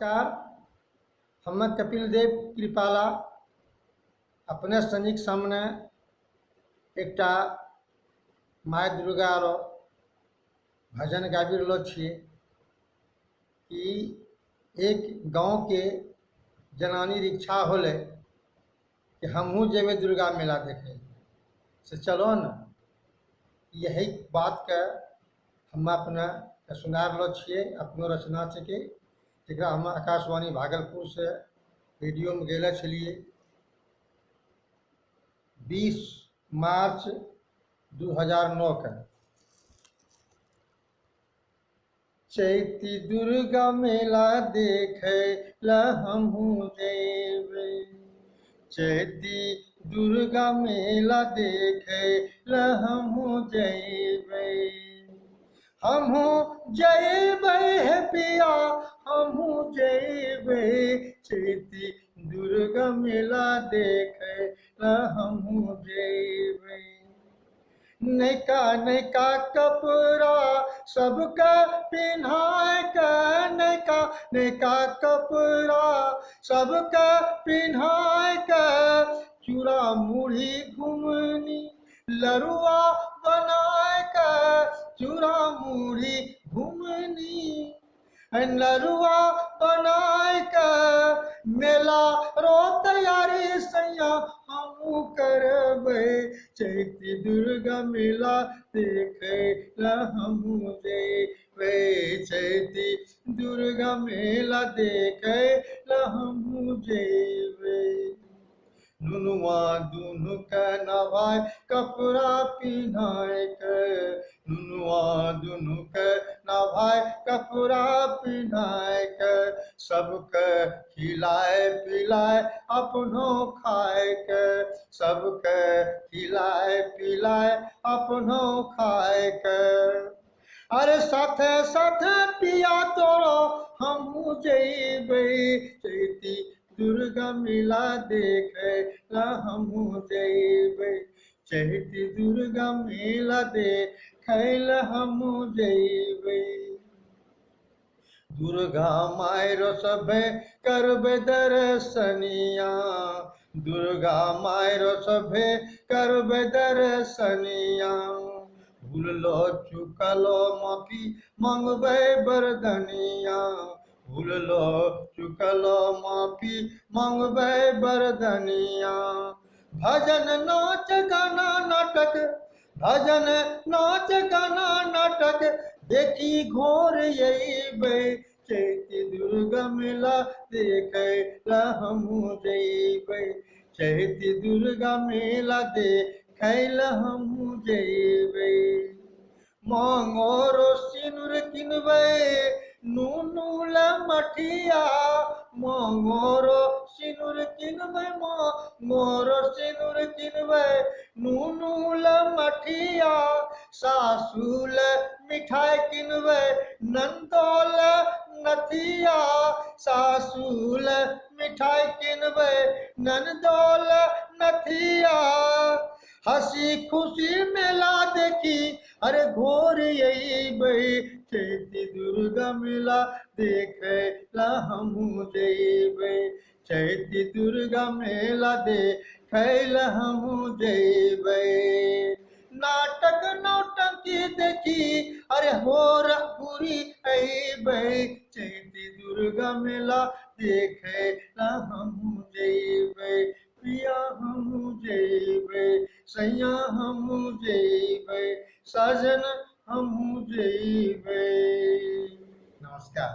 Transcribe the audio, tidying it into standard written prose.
नमस्कार। हम कपिल देव कृपाला अपने सनिक सामने एकटा माय दुर्गा रो भजन गाबि रहलो छियै कि एक गाँव के जनानी इच्छा होले कि हमहूँ जेबै दुर्गा मेला देखे से चलो न। यही बात के हम अपने सुना रहलो छियै, अपनो रचना छिकै जकरा हम आकाशवाणी भागलपुर से रेडियो में गेले छलिए 20 मार्च 2009 के। चैती दुर्गा मेला देखे ला हमहूँ जेबै, चैती दुर्गा मेला देखे ला हमहूँ जेबै, हमहूँ जेबै हे पिया हमहूँ जेबै, चैती दुर्गा मेला देखे ला हमहूँ जेबै। नैका नैका कपड़ा सबके पिन्हाय के, नैका नैका कपड़ा सबके पिन्हाय के, चूड़ा मुड़ी घुमनी लरुआ बनाय के, चूड़ा मुड़ी घुमनी लरुआ बनाय के, मेला रो तैयारी सैया हमहूँ करबै, चैती दुर्गा मेला देखे ला हमहूँ जेबै, चैती दुर्गा मेला देखे ला हमहूँ जेबै। नुनुआ दुनु के नवाय कपड़ा पिन्हाय के, नुनुआ दुनु के नवाय कपड़ा पिन्हाय के, सबके खिलाए पिलाए अपनो खाए के, सबके खिलाए पिलाए अपनो खाए के। अरे साथे साथे पिया तोरो हमहूँ जेबै, चैती दुर्गा मेला देखे ला हमहूँ जेबै, चैती दुर्गा मेला देखे ला हमहूँ जेबै। दुर्गा माय रो सभे करबै दर्शनिया, दुर्गा माय रो सभे करबै दर्शनिया, भूललो चुकलो माफी मांगबै बरदनिया, भूललो चुकलो माफी मांगबै बरदनिया। भजन नाच गाना नाटक, भजन नाच गाना नाटक देखी घोर अइबै, चैती दुर्गा मेला देखे ला हमहूँ जेबै, चैती दुर्गा मेला देखे ला हमहूँ जेबै। मांगोरो सिनुर किनबै नुनु ला मठिया, मांगोरो सिनुर किनबै, मांगोरो सिनुर किनबै नुनु ला मठिया, सासू ला मिठाई किनबै नंदो ला नथिया, सासू ला मिठाई किनबै नंदो ला नथिया। हंसी खुशी मेला देखी अरे घोर अइबै, चैती दुर्गा मेला देखे ला हमहूँ जेबै, चैती दुर्गा मेला देखे ला हमहूँ जेबै। नाटक नौटंकी देखी अरे होर पूरी अइबै, चैती दुर्गा मेला देखे ला हमहूँ जेबै, पिया हमहूँ जेबै, सैया हमहूँ जेबै, साजन हमहूँ जेबै। नमस्कार।